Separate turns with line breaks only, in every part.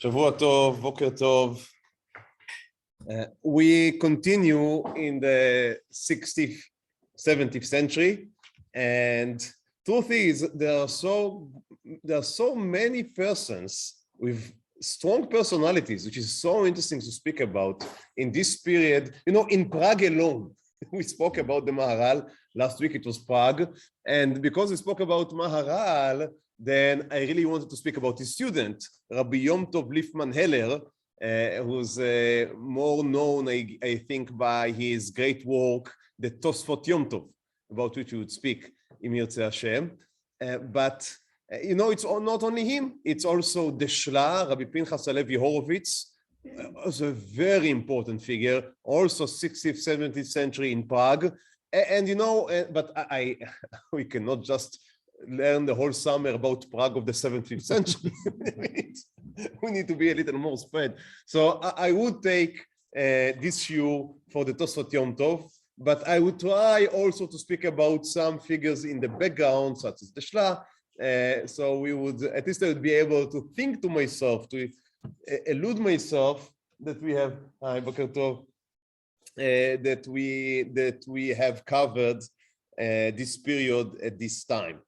Shavua Tov, Boker Tov. We continue in the 60th, 70th century, and truth is there are so many persons with strong personalities, which is so interesting to speak about in this period. You know, in Prague alone, we spoke about the Maharal. Last week it was Prague, and because we spoke about Maharal, then I really wanted to speak about his student, Rabbi Yom Tov Lipman Heller, who's more known, I think, by his great work, the Tosafot Yom Tov, about which we would speak in Yirtzeh Hashem. But you know, it's not only him; it's also the Shla, Rabbi Pinchas Halevi Horowitz, also a very important figure, also 60th, 70th century in Prague. And you know, but we cannot just learn the whole summer about Prague of the 17th century. We need to be a little more spread. So I would take this view for the Tosafot Yom Tov, but I would try also to speak about some figures in the background, such as the Shla. So we would, at least I would be able to think to myself, to elude myself that we have, Boker Tov, that we have covered this period at this time.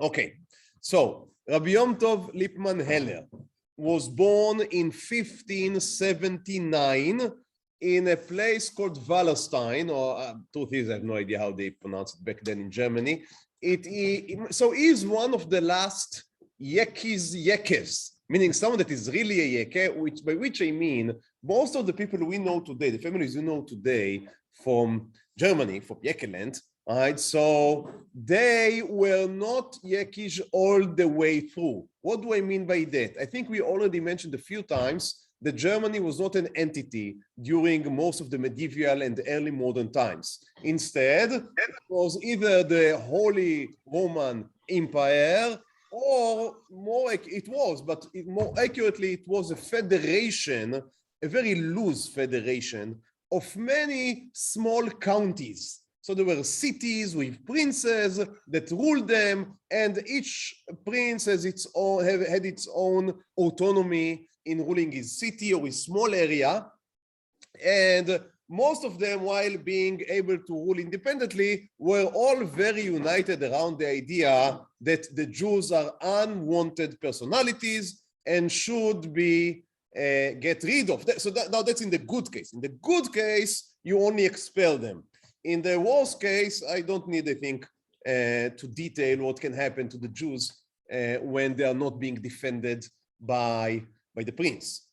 Okay, so Rabbi Yom Tov Lipman Heller was born in 1579 in a place called Wallerstein, or truth is, I have no idea how they pronounced it back then in Germany. So he is one of the last Yekes, meaning someone that is really a Yeke, by which I mean most of the people we know today, the families we know today from Germany, from Yekeland, right? So they were not Yekish all the way through. What do I mean by that? I think we already mentioned a few times that Germany was not an entity during most of the medieval and early modern times. Instead, it was either the Holy Roman Empire, or more accurately, it was a federation, a very loose federation of many small counties. So there were cities with princes that ruled them, and each prince has had its own autonomy in ruling his city or his small area. And most of them, while being able to rule independently, were all very united around the idea that the Jews are unwanted personalities and should be get rid of. So now that's in the good case. In the good case, you only expel them. In the worst case, I don't need, I think, to detail what can happen to the Jews when they are not being defended by the prince.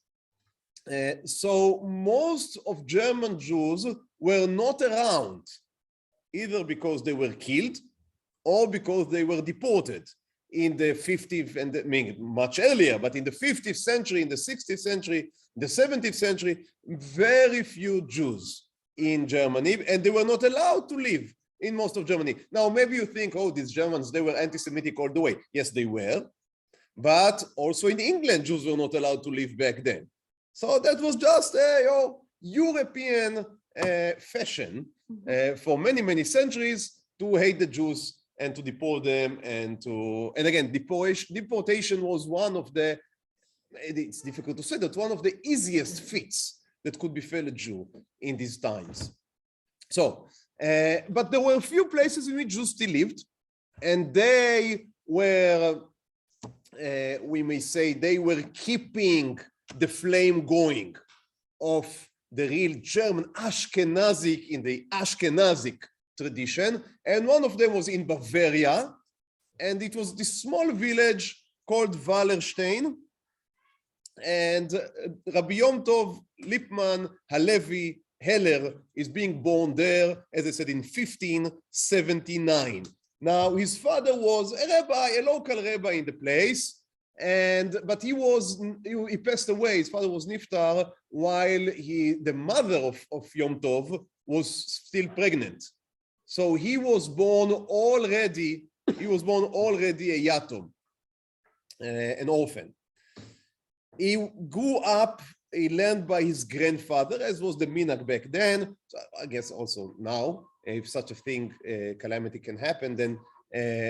So most of German Jews were not around, either because they were killed or because they were deported in the 50th, and I mean much earlier, but in the 50th century, in the 60th century, the 70th century, very few Jews in Germany, and they were not allowed to live in most of Germany. Now, maybe you think, oh, these Germans, they were anti-Semitic all the way. Yes, they were. But also in England, Jews were not allowed to live back then. So that was just a European fashion for many, many centuries to hate the Jews and to deport them. And again, deportation was one of the, it's difficult to say, that one of the easiest fits that could befall a Jew in these times. So, but there were a few places in which Jews still lived, and they were, we may say, they were keeping the flame going of the real German Ashkenazic in the Ashkenazic tradition. And one of them was in Bavaria, and it was this small village called Wallerstein. And Rabbi Yom Tov Lipman Halevi Heller is being born there, as I said, in 1579. Now, his father was a rabbi, a local rabbi in the place, but he passed away. His father was niftar while the mother of Yom Tov was still pregnant. So he was born already a yatom, an orphan. He grew up, he learned by his grandfather, as was the minhag back then. So I guess also now, if such a thing, calamity can happen, then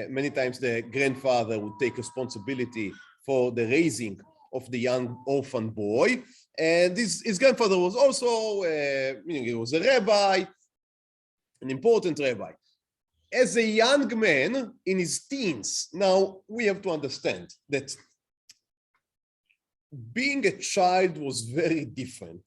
many times the grandfather would take responsibility for the raising of the young orphan boy. And his grandfather was also, he was a rabbi, an important rabbi. As a young man in his teens, now we have to understand that being a child was very different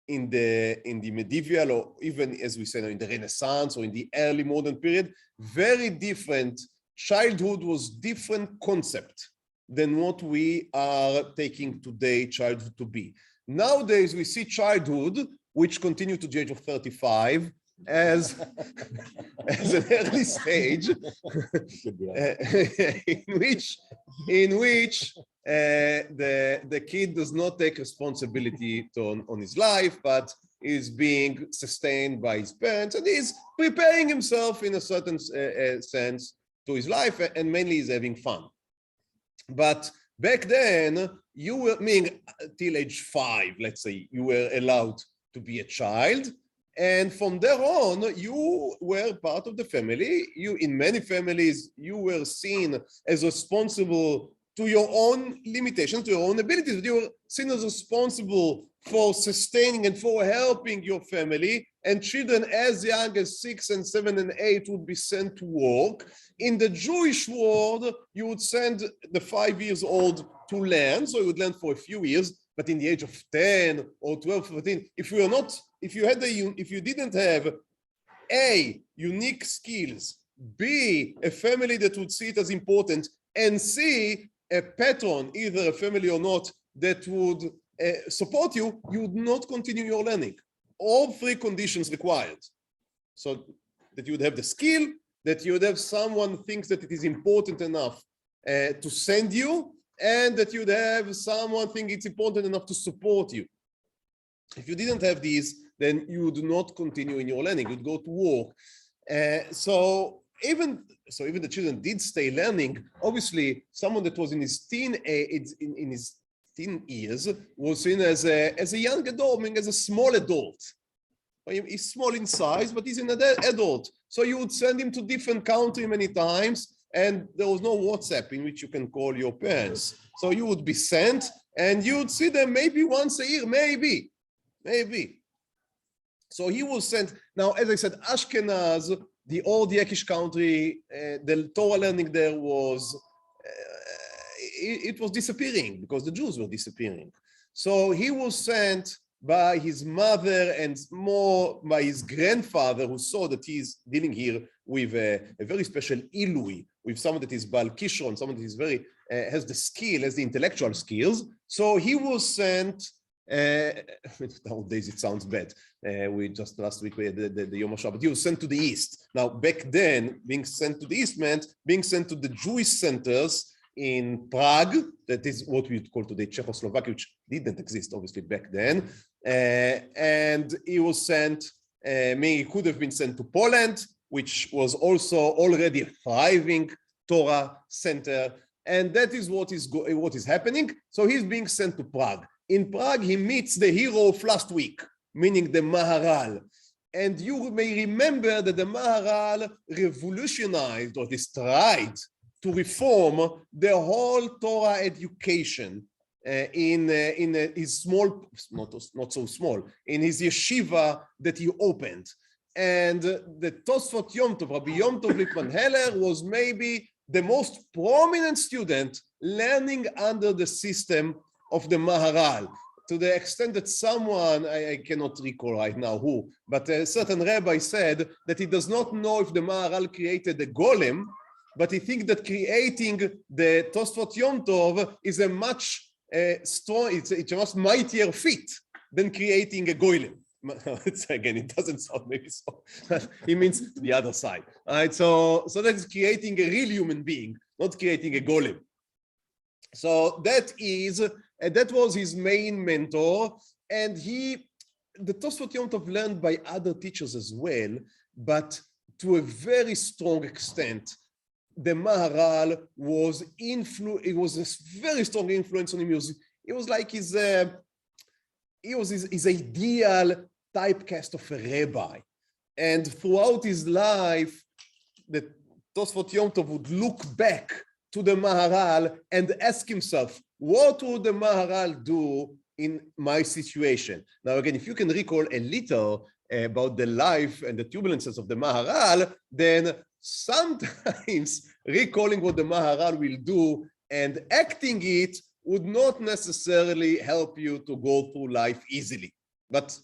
in the medieval, or even as we say now in the Renaissance or in the early modern period. Very different. Childhood was different concept than what we are taking today childhood to be. Nowadays we see childhood which continue to the age of 35 as an early stage in which the kid does not take responsibility on his life, but is being sustained by his parents and is preparing himself in a certain sense to his life, and mainly is having fun. But back then, you were, till age 5, let's say, you were allowed to be a child. And from there on, you were part of the family. In many families, you were seen as responsible to your own limitations, to your own abilities. You were seen as responsible for sustaining and for helping your family. And children as young as 6 and 7 and 8 would be sent to work. In the Jewish world, you would send the 5 years old to learn. So you would learn for a few years. But in the age of 10 or 12, 14, if you didn't have A, unique skills, B, a family that would see it as important, and C, a patron, either a family or not, that would support you, you would not continue your learning. All 3 conditions required. So that you would have the skill, that you would have someone who thinks that it is important enough to send you, and that you'd have someone think it's important enough to support you. If you didn't have these, then you would not continue in your learning. You'd go to work. So even the children did stay learning. Obviously, someone that was in his teen years was seen as a young adult, meaning as a small adult. He's small in size, but he's an adult. So you would send him to different country many times. And there was no WhatsApp in which you can call your parents. So you would be sent and you would see them maybe once a year, maybe. So he was sent. Now, as I said, Ashkenaz, the old Yekish country, the Torah learning there was, it was disappearing because the Jews were disappearing. So he was sent by his mother and more by his grandfather, who saw that he's dealing here with a very special Ilui, with someone that is Baal Kishron, someone that is very, has the skill, has the intellectual skills. So he was sent, nowadays it sounds bad. We just last week we had the Yom HaShoah, but he was sent to the East. Now, back then, being sent to the East meant being sent to the Jewish centers in Prague, that is what we would call today Czechoslovakia, which didn't exist obviously back then. And he was sent, he could have been sent to Poland, which was also already a thriving Torah center. And that is what is happening. So he's being sent to Prague. In Prague, he meets the hero of last week, meaning the Maharal. And you may remember that the Maharal revolutionized, or at least tried to reform the whole Torah education in his small, not so small, in his yeshiva that he opened. And the Tosafot Yom Tov, Rabbi Yom Tov Lipman Heller, was maybe the most prominent student learning under the system of the Maharal, to the extent that someone, I cannot recall right now who, but a certain rabbi said that he does not know if the Maharal created the golem, but he thinks that creating the Tosafot Yom Tov is a much it's a much mightier feat than creating a golem. Again, it doesn't sound maybe so. He means the other side. All right, so that is creating a real human being, not creating a golem. So that was his main mentor, and the Tosafot Yom Tov learned by other teachers as well, but to a very strong extent. The Maharal was a very strong influence on him. It was like his ideal typecast of a rabbi. And throughout his life, the Tosafot Yom Tov would look back to the Maharal and ask himself, what would the Maharal do in my situation? Now, again, if you can recall a little about the life and the turbulences of the Maharal, then sometimes recalling what the Maharal will do and acting it would not necessarily help you to go through life easily. But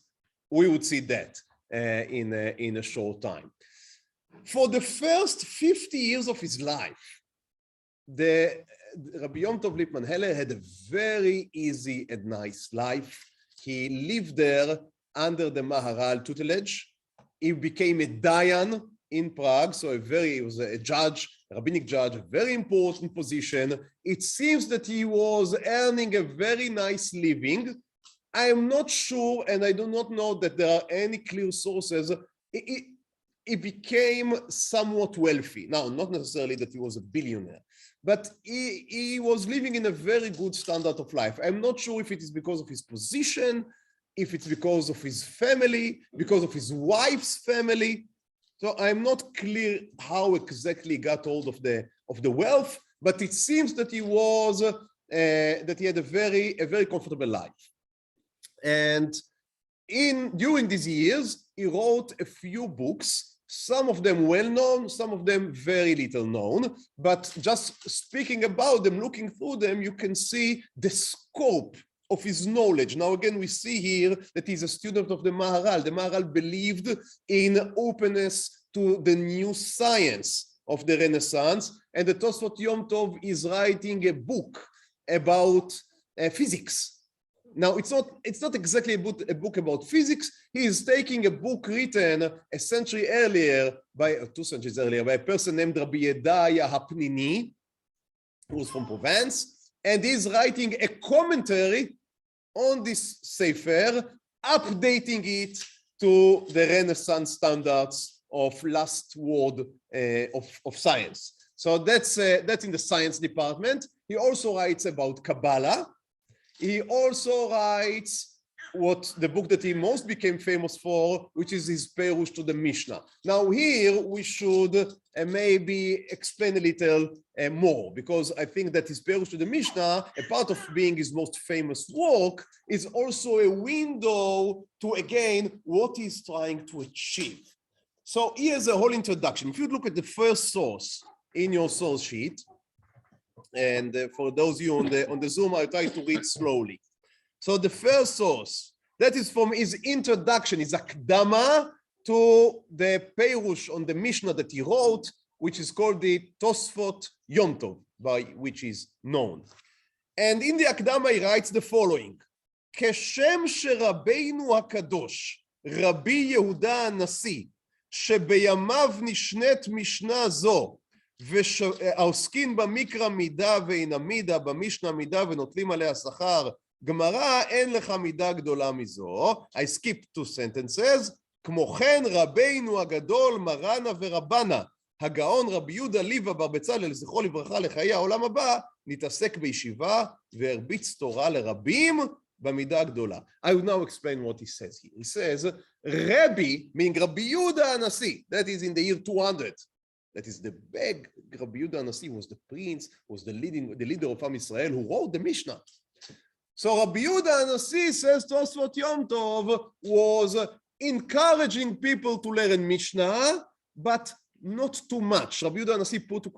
we would see that in a short time. For the first 50 years of his life, Rabbi Yom Tov Lipman Heller had a very easy and nice life. He lived there under the Maharal tutelage. He became a Dayan in Prague, so he was a judge, a rabbinic judge, a very important position. It seems that he was earning a very nice living. I am not sure, and I do not know that there are any clear sources. He became somewhat wealthy. Now, not necessarily that he was a billionaire, but he was living in a very good standard of life. I'm not sure if it is because of his position, if it's because of his family, because of his wife's family. So I'm not clear how exactly he got hold of the wealth, but it seems that he was that he had a very comfortable life. And during these years, he wrote a few books. Some of them well known, some of them very little known, but just speaking about them, looking through them, you can see the scope of his knowledge. Now, again, we see here that he's a student of the Maharal. The Maharal believed in openness to the new science of the Renaissance, and the Tosafot Yom Tov is writing a book about physics. Now, it's not exactly a book about physics. He is taking a book written a century earlier, 2 centuries earlier, by a person named Rabbi Yedaya Hapnini, who was from Provence, and he's writing a commentary on this Sefer, updating it to the Renaissance standards of last word of science. So that's in the science department. He also writes about Kabbalah. He also writes the book that he most became famous for, which is his Perush to the Mishnah. Now here we should maybe explain a little more, because I think that his Perush to the Mishnah, a part of being his most famous work, is also a window to, again, what he's trying to achieve. So here's a whole introduction. If you look at the first source in your source sheet, and for those of you on the Zoom, I'll try to read slowly. So the first source, that is from his introduction, his Akdama to the Perush on the Mishnah that he wrote, which is called the Tosafot Yom Tov, by which is known. And in the Akdama, he writes the following: Keshem sheRabbeinu HaKadosh, Rabbi Yehuda HaNasi, שבيמיו נשנית משנה זו, והעוסקים במקרא מידה ואין המידה, במשנה מידה ונוטלים עליה שכר, גמרא אין לך מידה גדולה מזו. I skipped 2 sentences. כמו כן רבינו הגדול מרנה ורבנה, הגאון רבי יהודה ליבא בר בצלאל, זכרו לברכה, לחיי העולם הבא, נתעסק בישיבה והרביץ תורה לרבים במידה הגדולה. I will now explain what he says here. He says, Rabbi, meaning Rabbi Yehuda HaNasi, that is in the year 200. That is the big Rabbi Yehuda HaNasi, was the prince, was the leader of Am Yisrael, who wrote the Mishnah. So Rabbi Yehuda HaNasi says Tosafot Yom Tov was encouraging people to learn Mishnah, but not too much. Rabbi Yehuda HaNasi put a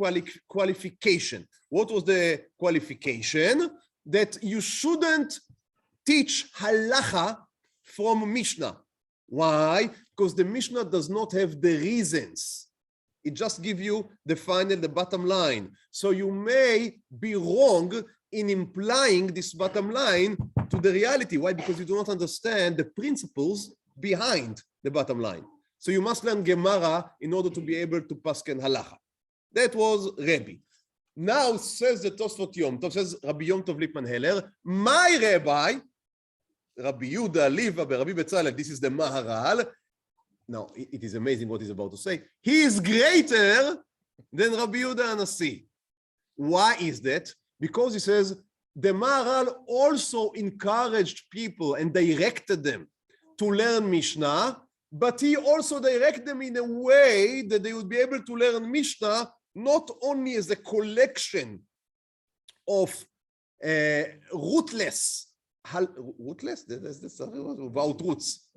qualification. What was the qualification? That you shouldn't teach halacha from Mishnah. Why? Because the Mishnah does not have the reasons. It just gives you the bottom line. So you may be wrong in implying this bottom line to the reality. Why? Because you do not understand the principles behind the bottom line. So you must learn Gemara in order to be able to pasken halacha. That was Rabbi. Now says the Tosafot Yom Tov, says Rabbi Yom Tov Lipman Heller, my rabbi, Rabbi Yehuda Liva, Rabbi Betzalel, this is the Maharal. Now, it is amazing what he's about to say. He is greater than Rabbi Yehuda HaNasi. Why is that? Because he says the Maharal also encouraged people and directed them to learn Mishnah, but he also directed them in a way that they would be able to learn Mishnah not only as a collection of rootless, that's without roots,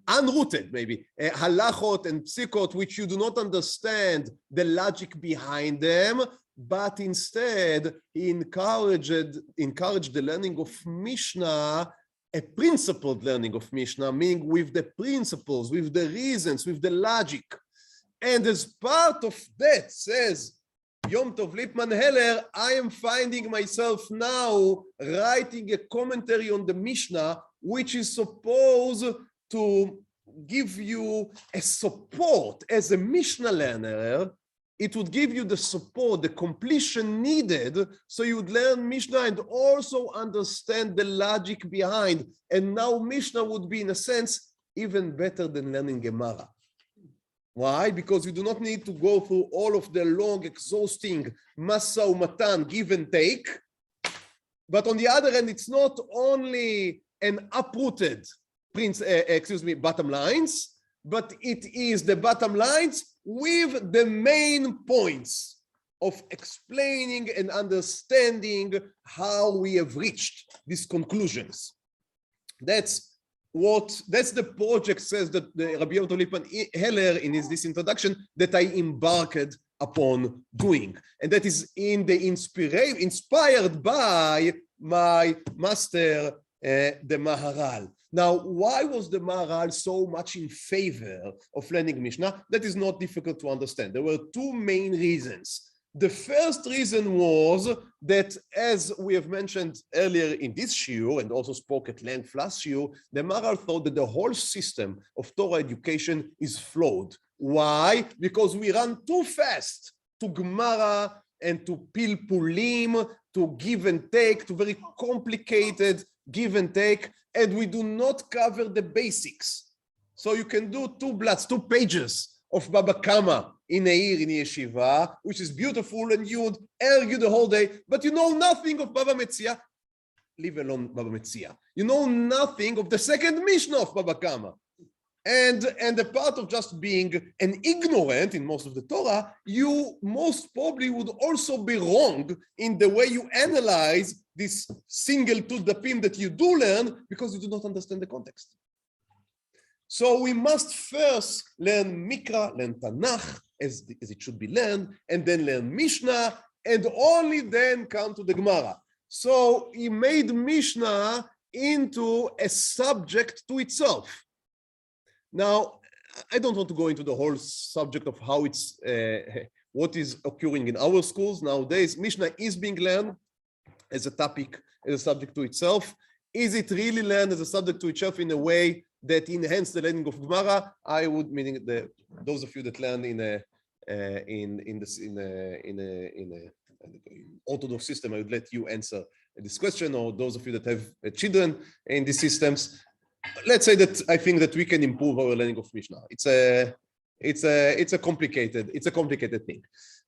unrooted maybe, halachot and psikot, which you do not understand the logic behind them, but instead he encouraged the learning of Mishnah, a principled learning of Mishnah, meaning with the principles, with the reasons, with the logic. And as part of that, says Yom Tov Lipman Heller, I am finding myself now writing a commentary on the Mishnah, which is supposed to give you a support as a Mishnah learner. It would give you the support, the completion needed, so you would learn Mishnah and also understand the logic behind. And now Mishnah would be, in a sense, even better than learning Gemara. Why? Because you do not need to go through all of the long, exhausting masa umatan, give and take. But on the other hand, it's not only an uprooted bottom lines, but it is the bottom lines with the main points of explaining and understanding how we have reached these conclusions. That's the project, says that the Rabbi Lipman Heller in this introduction, that I embarked upon doing. And that is inspired by my master, the Maharal. Now, why was the Maharal so much in favor of learning Mishnah? That is not difficult to understand. There were two main reasons. The first reason was that, as we have mentioned earlier in this shiur, and also spoke at length last shiur, the Maharal thought that the whole system of Torah education is flawed. Why? Because we run too fast to Gemara and to pilpulim, to give and take, to very complicated give and take, and we do not cover the basics. So you can do 2 pages of Baba Kama in a year in yeshiva, which is beautiful, and you would argue the whole day, but you know nothing of Baba Metzia. Leave alone Baba Metzia. You know nothing of the second Mishnah of Baba Kama. And the part of just being an ignorant in most of the Torah, you most probably would also be wrong in the way you analyze this single two dapim that you do learn, because you do not understand the context. So we must first learn Mikra, learn Tanakh, as it should be learned, and then learn Mishnah, and only then come to the Gemara. So he made Mishnah into a subject to itself. Now, I don't want to go into the whole subject of how it's, what is occurring in our schools nowadays. Mishnah is being learned as a topic, as a subject to itself. Is it really learned as a subject to itself in a way that enhance the learning of Gemara? I would, meaning those of you that learn in an Orthodox system, I would let you answer this question, or those of you that have children in these systems. Let's say that I think that we can improve our learning of Mishnah. It's a complicated thing.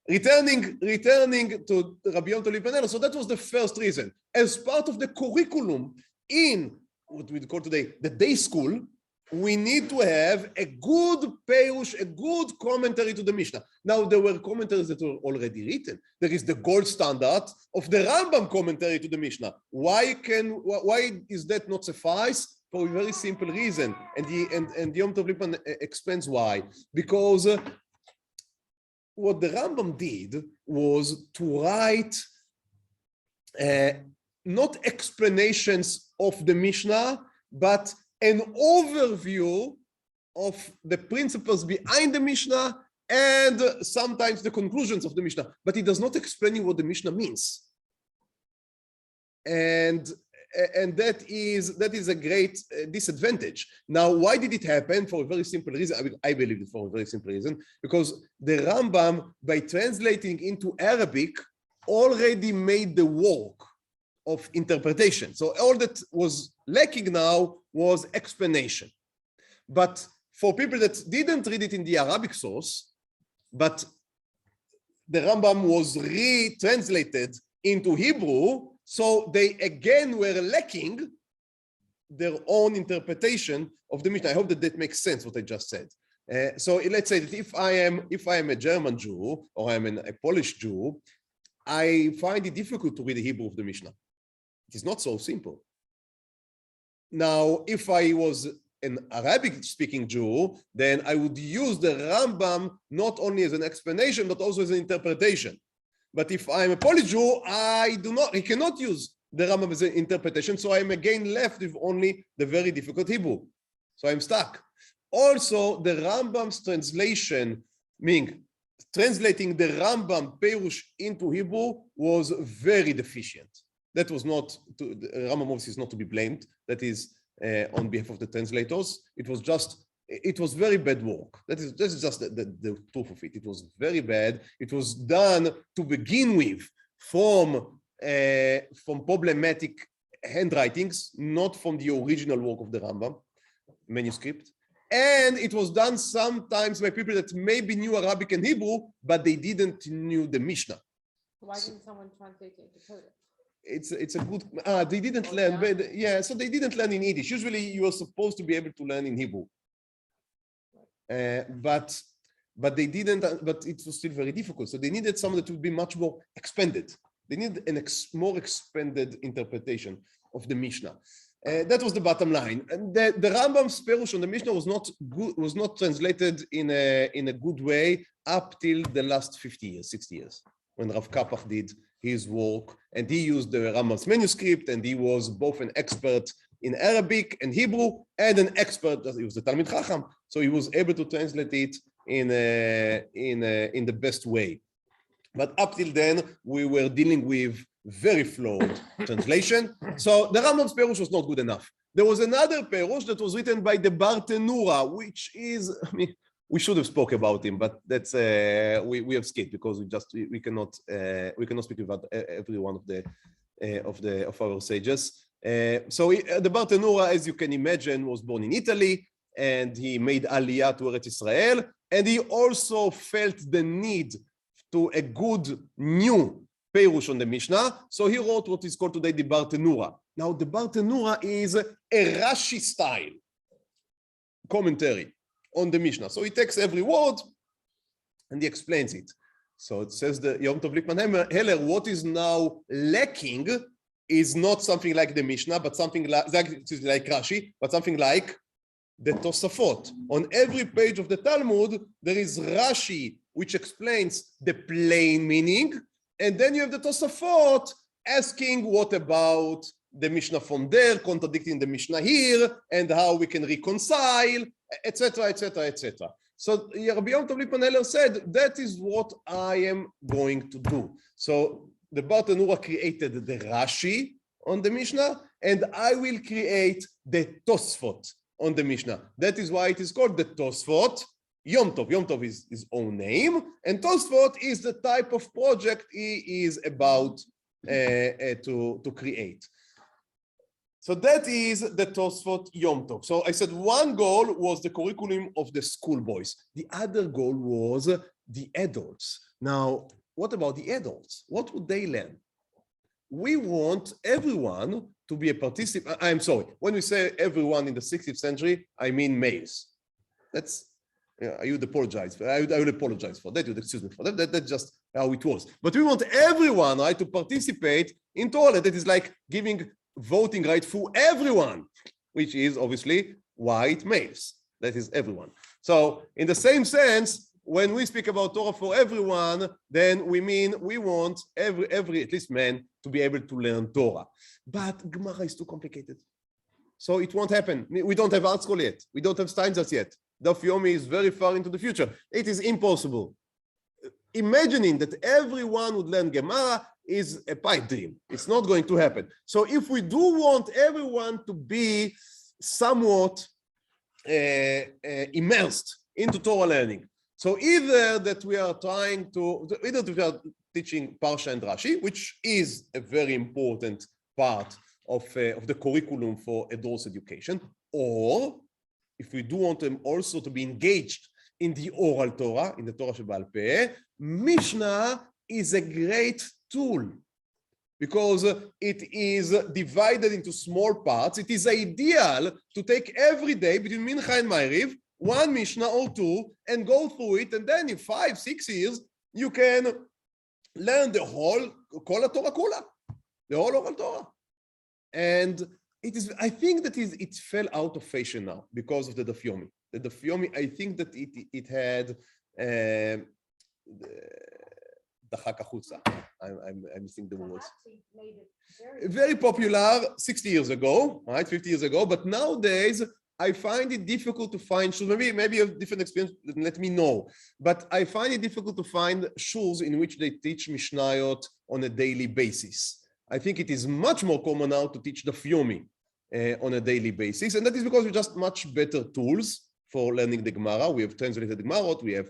Returning to Rabbi Lipman, so that was the first reason. As part of the curriculum in what we call today the day school, we need to have a good peirush, a good commentary to the Mishnah. Now, there were commentaries that were already written. There is the gold standard of the Rambam commentary to the Mishnah. Why is that not suffice? For a very simple reason, and Yom Tov Lipman explains why. Because what the Rambam did was to write not explanations of the Mishnah, but an overview of the principles behind the Mishnah and sometimes the conclusions of the Mishnah. But he does not explain what the Mishnah means. And that is a great disadvantage. Now, why did it happen? For a very simple reason. I believe it for a very simple reason, because the Rambam, by translating into Arabic, already made the work of interpretation. So all that was lacking now was explanation. But for people that didn't read it in the Arabic source, but the Rambam was retranslated into Hebrew, so they again were lacking their own interpretation of the Mishnah. I hope that makes sense, what I just said. So let's say that if I am a German Jew or I'm a Polish Jew, I find it difficult to read the Hebrew of the Mishnah. It is not so simple. Now, if I was an Arabic-speaking Jew, then I would use the Rambam not only as an explanation, but also as an interpretation. But if I'm a Polish Jew, I cannot use the Rambam as an interpretation, so I'm again left with only the very difficult Hebrew. So I'm stuck. Also, the Rambam's translation, meaning translating the Rambam Perush into Hebrew, was very deficient. That was not, Rambam obviously is not to be blamed. That is on behalf of the translators. It was very bad work. This is just the truth of it. It was very bad. It was done to begin with from problematic handwritings, not from the original work of the Rambam manuscript. And it was done sometimes by people that maybe knew Arabic and Hebrew, but they didn't knew the Mishnah.
Why didn't someone translate it and decode it?
It's a good, they didn't learn, but yeah, so they didn't learn in Yiddish. Usually you are supposed to be able to learn in Hebrew. But they didn't, but it was still very difficult. So they needed someone that would be much more expanded. They need more expanded interpretation of the Mishnah. That was the bottom line. And the Rambam's Perush on the Mishnah was not translated in a good way up till the last 50 years, 60 years, when Rav Kapach did his work, and he used the Rambam's manuscript, and he was both an expert in Arabic and Hebrew, and an expert, he was a Talmid Chacham, so he was able to translate it in the best way. But up till then, we were dealing with very flawed translation. So the Rambam's Perush was not good enough. There was another Perush that was written by the Bartenura, which is, I mean, we should have spoke about him, but that's we have skipped because we cannot speak about every one of our sages. So the Bartenura, as you can imagine, was born in Italy, and he made Aliyah to Eretz Israel, and he also felt the need to a good new Perush on the Mishnah. So he wrote what is called today the Bartenura. Now the Bartenura is a Rashi style commentary on the Mishnah. So he takes every word and he explains it. So it says the Yom Tov Lipman Heller, what is now lacking is not something like the Mishnah, but something like Rashi, but something like the Tosafot. On every page of the Talmud, there is Rashi, which explains the plain meaning, and then you have the Tosafot asking what about the Mishnah from there, contradicting the Mishnah here, and how we can reconcile, etc., etc., etc. So Rabbi Yom Tov Lipman said, that is what I am going to do. So the Bartenura created the Rashi on the Mishnah, and I will create the Tosfot on the Mishnah. That is why it is called the Tosfot. Yom Tov. Yom Tov is his own name, and Tosfot is the type of project he is about to create. So that is the Tosfot Yom Tov. So I said one goal was the curriculum of the schoolboys. The other goal was the adults. Now, what about the adults? What would they learn? We want everyone to be a participant. I'm sorry, when we say everyone in the 16th century, I mean males. That's, I would apologize for. I would apologize for that. Excuse me for that. That's just how it was. But we want everyone, right, to participate in Torah. That is like giving voting right for everyone, which is obviously white males. That is everyone. So in the same sense, when we speak about Torah for everyone, then we mean we want every at least man to be able to learn Torah. But Gemara is too complicated. So it won't happen. We don't have Art School yet. We don't have Steinsaltz yet. Daf Yomi is very far into the future. It is impossible. Imagining that everyone would learn Gemara is a pipe dream. It's not going to happen. So if we do want everyone to be somewhat immersed into Torah learning, so either that we are teaching Parsha and Rashi, which is a very important part of the curriculum for adult education, or if we do want them also to be engaged in the oral Torah, in the Torah Sheba'al Peh, Mishnah is a great tool because it is divided into small parts. It is ideal to take every day between Mincha and Ma'ariv one Mishnah or two and go through it, and then in 5, 6 years, you can learn the whole Kol HaTorah Kula, the whole oral Torah. And it is, I think that it fell out of fashion now because of the Daf Yomi. The Daf Yomi, I think that it had the Chaka Chutza. I'm missing the words. Very popular 60 years ago, right? 50 years ago, but nowadays I find it difficult to find shuls. Maybe you have different experience, let me know. But I find it difficult to find shuls in which they teach Mishnayot on a daily basis. I think it is much more common now to teach the Daf Yomi on a daily basis. And that is because we just much better tools for learning the Gemara. We have translated the Gemara, we have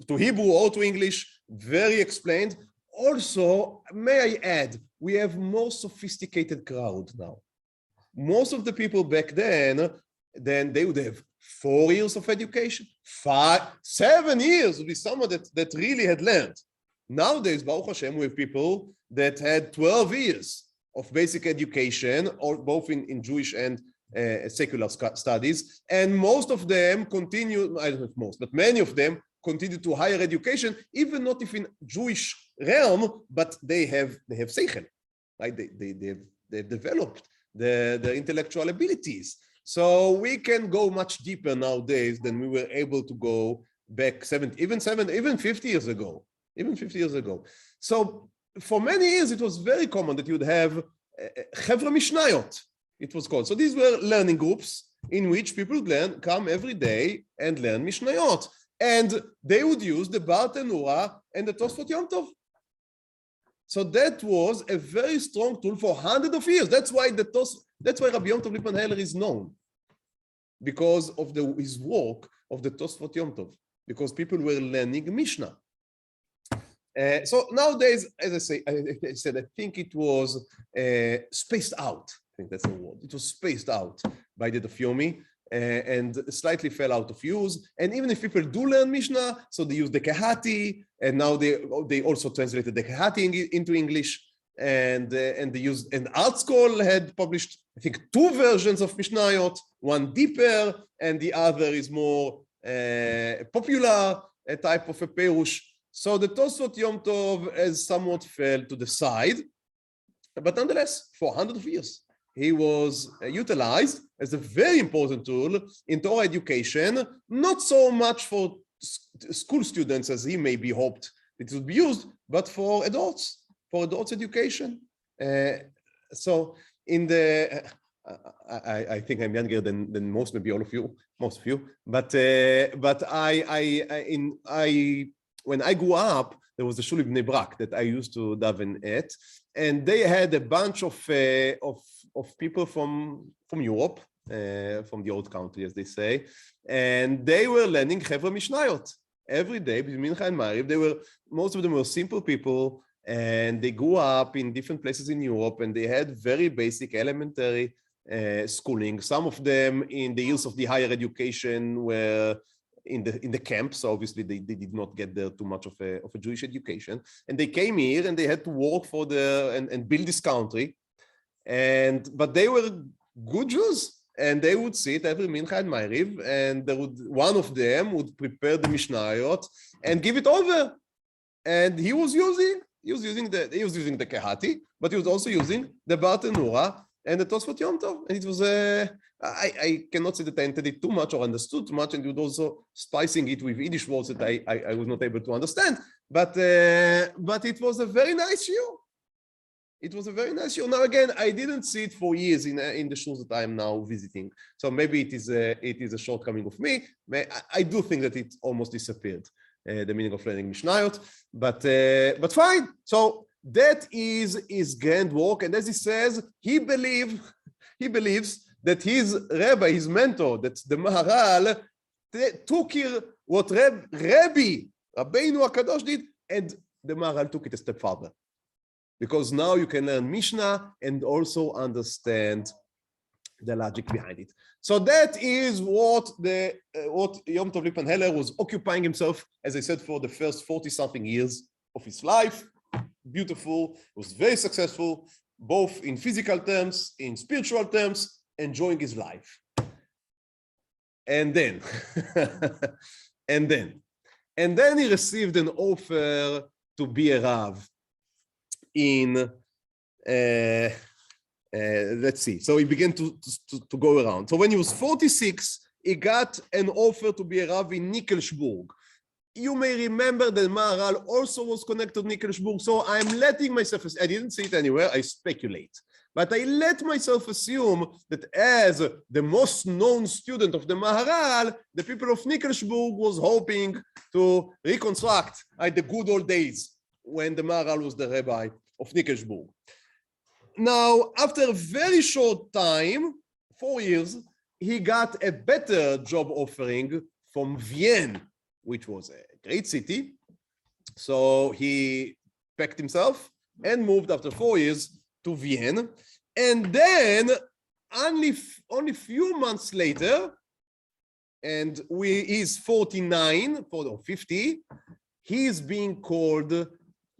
to Hebrew or to English, very explained. Also, may I add, we have more sophisticated crowd now. Most of the people back then they would have 4 years of education, 5, 7 years would be someone that really had learned. Nowadays, Baruch Hashem, we have people that had 12 years of basic education, or both in Jewish and secular studies, and most of them continue, I don't know if most, but many of them continue to higher education, even not if in Jewish realm, but they have seichel, right? They've developed their intellectual abilities. So we can go much deeper nowadays than we were able to go back 50 years ago, even 50 years ago. So for many years, it was very common that you would have Chevra Mishnayot, it was called. So these were learning groups in which people would come every day and learn Mishnayot. And they would use the Bar Tenura and the Tosafot Yom Tov. So that was a very strong tool for hundreds of years. That's why Rabbi Yom Tov Lipman Heller is known, because of his work of the Tosafot Yom Tov, because people were learning Mishnah. So nowadays, as I said, I think it was spaced out. I think that's the word. It was spaced out by the Daf Yomi and slightly fell out of use. And even if people do learn Mishnah, so they use the Kehati, and now they also translated the Kehati into English. And they used, and Art School had published, I think, 2 versions of Mishnayot, one deeper, and the other is more popular, a type of a Perush. So the Tosafot Yom Tov has somewhat fell to the side, but nonetheless, for hundreds of years, he was utilized as a very important tool in Torah education, not so much for school students as he maybe hoped it would be used, but for adults education. So in the, I think I'm younger than most, maybe all of you, most of you, but when I grew up, there was a shul in Bnei Brak that I used to daven at, and they had a bunch of people from Europe, from the old country, as they say, and they were learning Chevra Mishnayot every day between Mincha and Ma'ariv. Most of them were simple people, and they grew up in different places in Europe, and they had very basic elementary schooling. Some of them in the years of the higher education were in the camp, so obviously they did not get there too much of a Jewish education, and they came here and they had to work for and build this country, but they were good Jews, and they would sit every Mincha and Ma'ariv, and one of them would prepare the Mishnayot and give it over, and he was using the Kehati, but he was also using the Bar Tenura and the Tosafot Yom Tov, and it was I cannot say that I intended too much or understood too much, and it was also spicing it with Yiddish words that I was not able to understand. But it was a very nice shiur. It was a very nice shiur. Now again, I didn't see it for years in the shuls that I am now visiting. So maybe it is a shortcoming of me. I do think that it almost disappeared, the meaning of learning Mishnayot. But fine. So that is his grand work, and as he says, he believes that his Rabbi, his mentor, that the Maharal, took here what Rabbi, Rabbeinu HaKadosh did, and the Maharal took it a step further. Because now you can learn Mishnah and also understand the logic behind it. So that is what Yom Tov Lipman Heller was occupying himself, as I said, for the first 40-something years of his life. Beautiful, was very successful, both in physical terms, in spiritual terms, enjoying his life. And then, and then he received an offer to be a Rav in, let's see. So he began to go around. So when he was 46, he got an offer to be a Rav in Nickelsburg. You may remember that Maharal also was connected to Nickelsburg. So I'm letting myself, I didn't see it anywhere, I speculate. But I let myself assume that as the most known student of the Maharal, the people of Nickelsburg was hoping to reconstruct the good old days when the Maharal was the rabbi of Nickelsburg. Now, after a very short time, 4 years, he got a better job offering from Vienna, which was a great city. So he packed himself and moved after 4 years to Vienna. And then only few months later, and he's 49 or 50, he's being called,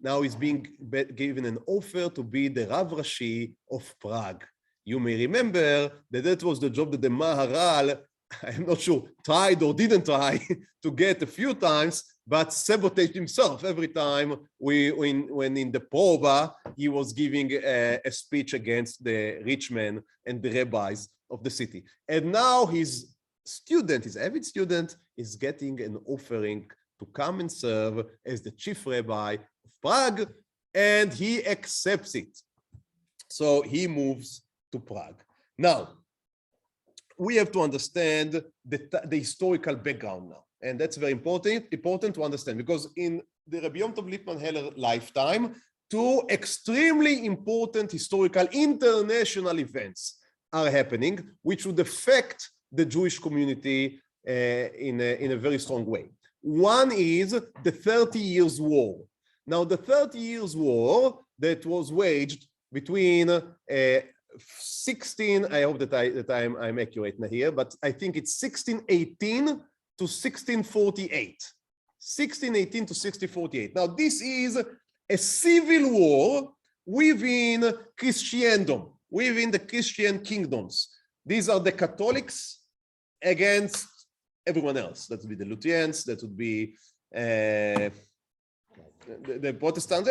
now he's being given an offer to be the Rav Rashi of Prague. You may remember that that was the job that the Maharal, I'm not sure, tried or didn't try to get a few times, but sabotaged himself every time when in the Proba, he was giving a speech against the rich men and the rabbis of the city. And now his student, his avid student, is getting an offering to come and serve as the chief rabbi of Prague, and he accepts it. So he moves to Prague. Now, we have to understand the historical background now. And that's very important to understand, because in the Rabbi Yom Tov Lipman Heller lifetime, two extremely important historical international events are happening, which would affect the Jewish community in a very strong way. One is the 30 Years' War. Now, the 30 Years' War that was waged between 16, I hope that I'm accurate here, but I think it's 1618 to 1648. 1618 to 1648. Now, this is a civil war within Christendom, within the Christian kingdoms. These are the Catholics against everyone else. That would be the Lutherans, that would be the Protestants,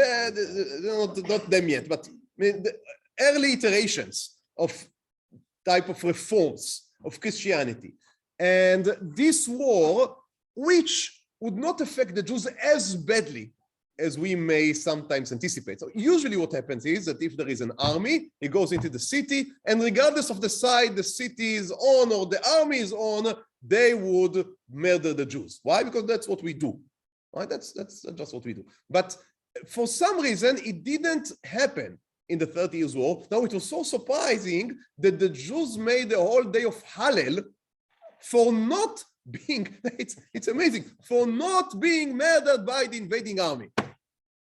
not them yet, but the early iterations of type of reforms of Christianity. And this war, which would not affect the Jews as badly as we may sometimes anticipate. So usually what happens is that if there is an army, it goes into the city, and regardless of the side the city is on or the army is on, they would murder the Jews. Why? Because that's what we do. Right? That's just what we do. But for some reason, it didn't happen in the 30 Years' War. Now, it was so surprising that the Jews made a whole day of Hallel for not being, it's amazing, for not being murdered by the invading army.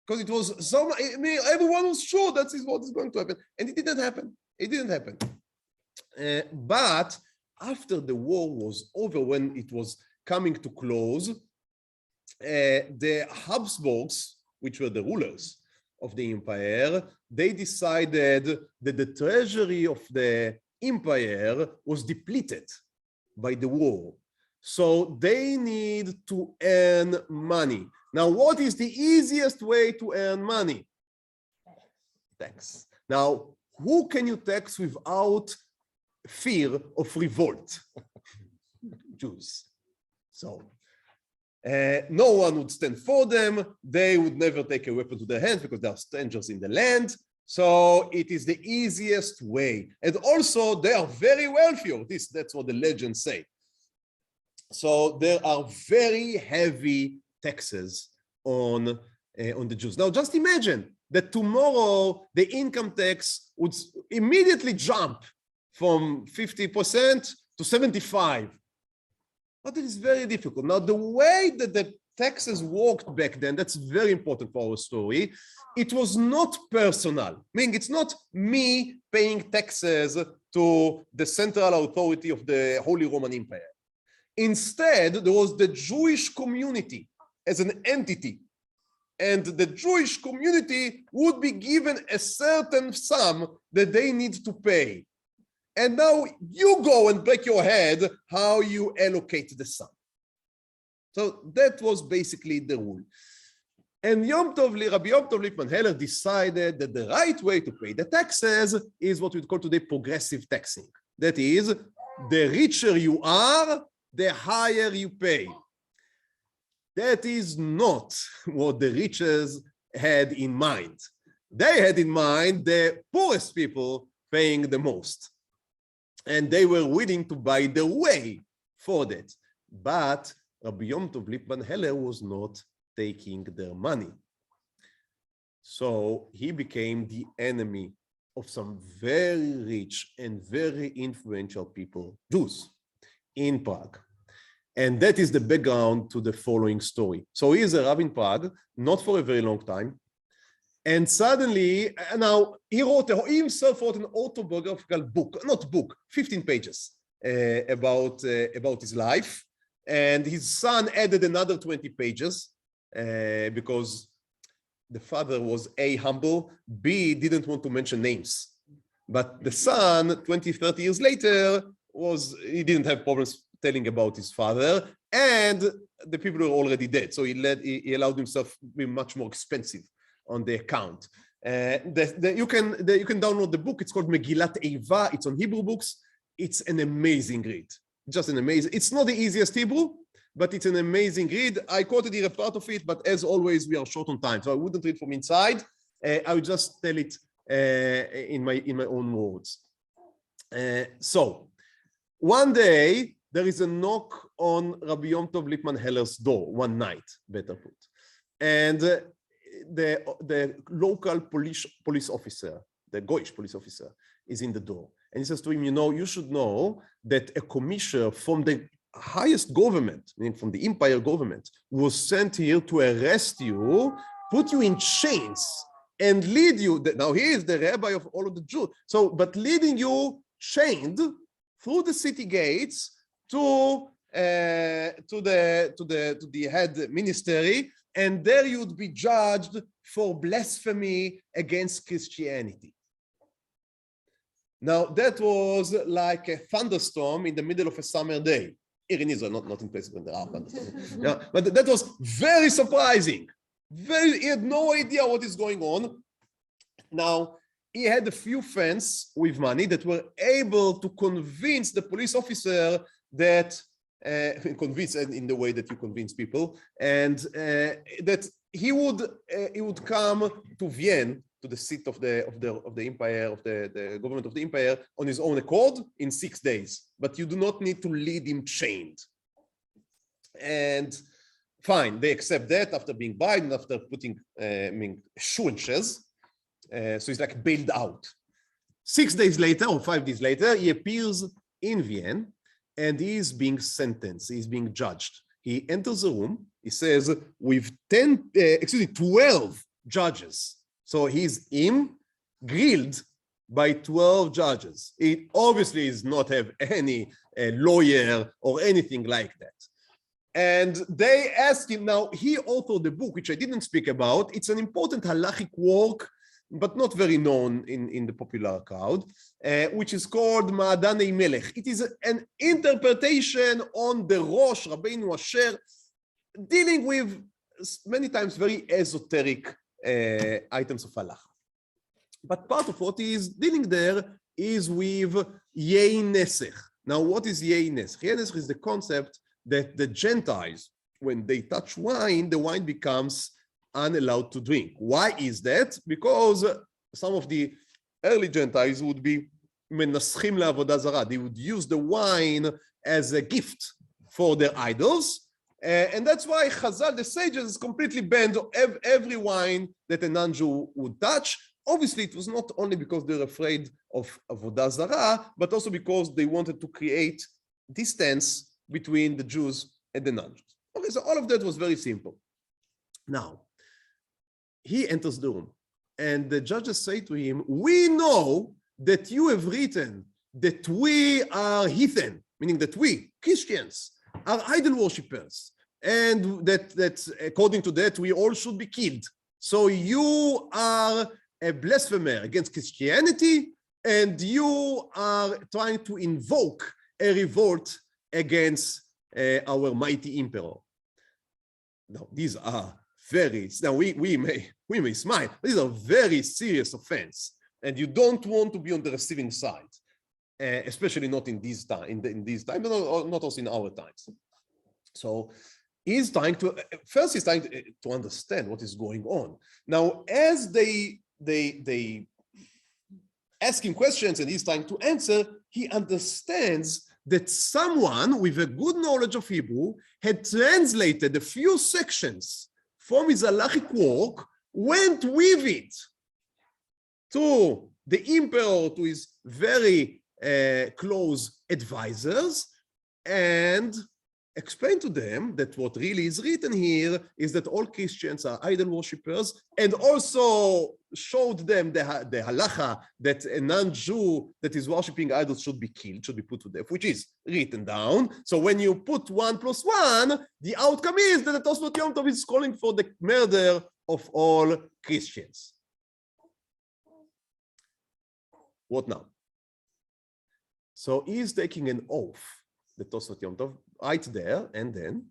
Because it was so, I mean, everyone was sure that is what is going to happen. And it didn't happen. It didn't happen. But after the war was over, when it was coming to close, the Habsburgs, which were the rulers of the empire, they decided that the treasury of the empire was depleted by the war. So they need to earn money. Now, what is the easiest way to earn money? Tax. Now, who can you tax without fear of revolt? Jews. So no one would stand for them. They would never take a weapon to their hands because they are strangers in the land. So it is the easiest way. And also they are very wealthy, or that's what the legends say. So there are very heavy taxes on the Jews. Now just imagine that tomorrow the income tax would immediately jump from 50% to 75%. But it is very difficult. Now, the way that the taxes worked back then, that's very important for our story. It was not personal, meaning it's not me paying taxes to the central authority of the Holy Roman Empire. Instead, there was the Jewish community as an entity, and the Jewish community would be given a certain sum that they need to pay. And now you go and break your head how you allocate the sum. So that was basically the rule. And Rabbi Yom Tov Lipman Heller decided that the right way to pay the taxes is what we call today progressive taxing. That is, the richer you are, the higher you pay. That is not what the riches had in mind. They had in mind the poorest people paying the most. And they were willing to buy the way for that. But Rabbi Yom Tov Lipman Heller was not taking their money. So he became the enemy of some very rich and very influential people, Jews, in Prague. And that is the background to the following story. So he is a rabbi in Prague, not for a very long time. And suddenly, now he himself wrote an autobiographical book, not book, 15 pages about his life. And his son added another 20 pages because the father was A, humble, B, didn't want to mention names. But the son, 20, 30 years later, he didn't have problems telling about his father, and the people were already dead. So he allowed himself to be much more expensive on the account. You can download the book. It's called Megillat Eiva. It's on Hebrew books. It's an amazing read. Just an amazing. It's not the easiest Hebrew, but it's an amazing read. I quoted here a part of it, but as always, we are short on time, so I wouldn't read from inside. I would just tell it in my own words. So one day there is a knock on Rabbi Yom Tov Lipman Heller's door. One night, better put, and the local police officer, the Goyish police officer, is in the door, and he says to him, you should know that a commissioner from the highest government, meaning from the empire government, was sent here to arrest you, put you in chains, and lead you. Now he is the rabbi of all of the Jews. So, but leading you chained through the city gates to the head ministry, and there you'd be judged for blasphemy against Christianity. Now that was like a thunderstorm in the middle of a summer day. Here in Israel, not in places when there are thunderstorms. Yeah, but that was very surprising. He had no idea what is going on. Now, he had a few friends with money that were able to convince the police officer that, convince in the way that you convince people, and that he would come to Vienna, to the seat of the empire, of the government of the empire, on his own accord in 6 days. But you do not need to lead him chained. And fine, they accept that after being bribed and after putting assurances. So he's like bailed out. 6 days later, or 5 days later, he appears in Vienna and he is being sentenced. He's being judged. He enters the room. He says, with 12 judges. So he's grilled by 12 judges. He obviously does not have any lawyer or anything like that. And they asked him, now he authored the book, which I didn't speak about. It's an important halachic work, but not very known in the popular crowd, which is called Ma'adanei Melech. It is an interpretation on the Rosh Rabbeinu Asher, dealing with many times very esoteric items of halacha. But part of what is dealing there is with Yei Nesech. Now, what is Yei Nesech? Yei Nesech is the concept that the Gentiles, when they touch wine, the wine becomes unallowed to drink. Why is that? Because some of the early Gentiles would be menaschim le'avodah zarah. They would use the wine as a gift for their idols. And that's why Chazal, the sages, completely banned every wine that a non-Jew would touch. Obviously, it was not only because they're afraid of avodah zarah, but also because they wanted to create distance between the Jews and the non-Jews. Okay, so all of that was very simple. Now, he enters the room, and the judges say to him, we know that you have written that we are heathen, meaning that we, Christians, are idol worshippers, and that according to that, we all should be killed. So you are a blasphemer against Christianity, and you are trying to invoke a revolt against our mighty emperor. Now, these are very, now we may smile, these are very serious offense, and you don't want to be on the receiving side, especially not in these times, in these times, but not also in our times. So he's trying to, first he's trying to understand what is going on. Now, as they ask him questions and he's trying to answer, he understands that someone with a good knowledge of Hebrew had translated a few sections from his halachic work, went with it to the emperor, to his very close advisors, and explained to them that what really is written here is that all Christians are idol worshippers, and also showed them the halacha that a non-Jew that is worshipping idols should be killed, should be put to death, which is written down. So when you put 1 + 1, the outcome is that the Tosafot Yom Tov is calling for the murder of all Christians. What now? So he's taking an oath, the Tosafot Yom Tov, right there and then,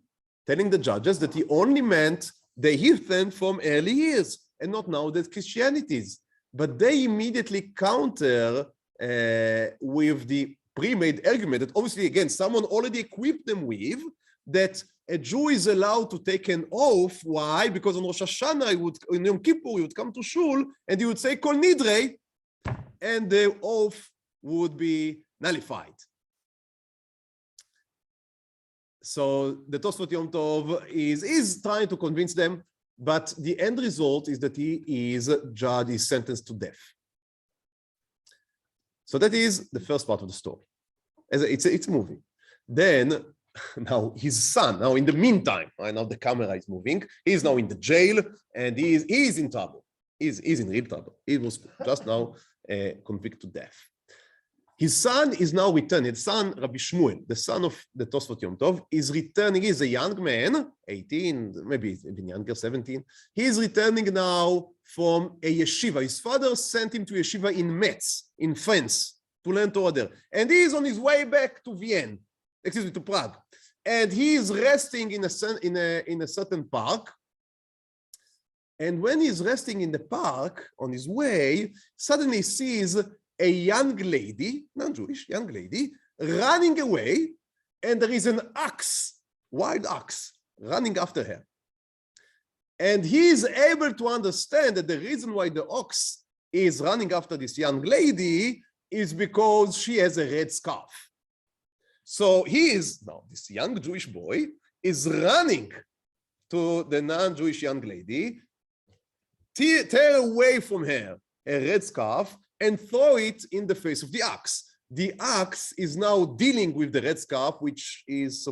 telling the judges that he only meant the heathen from early years and not now that Christianities. But they immediately counter with the pre-made argument that obviously, again, someone already equipped them with, that a Jew is allowed to take an oath. Why? Because on Rosh Hashanah, in Yom Kippur, he would come to Shul and he would say Kol Nidrei, and the oath would be nullified. So the Tosafot Yom Tov is trying to convince them, but the end result is that he is judged, is sentenced to death. So that is the first part of the story. It's moving. Then, now his son, now in the meantime, right now the camera is moving, he's now in the jail, and he is in trouble. He's in real trouble. He was just now convicted to death. His son is now returning. His son, Rabbi Shmuel, the son of the Tosafot Yom Tov, is returning. He's a young man, 18, maybe even younger, 17. He is returning now from a yeshiva. His father sent him to yeshiva in Metz, in France, to learn Torah there. And he is on his way back to Vienna, to Prague. And he is resting in a certain park. And when he's resting in the park on his way, suddenly he sees a young lady, non-Jewish young lady, running away, and there is an ox, wild ox, running after her. And he is able to understand that the reason why the ox is running after this young lady is because she has a red scarf. So now this young Jewish boy is running to the non-Jewish young lady, tear away from her a red scarf, and throw it in the face of the ox. The ox is now dealing with the red scarf, which is,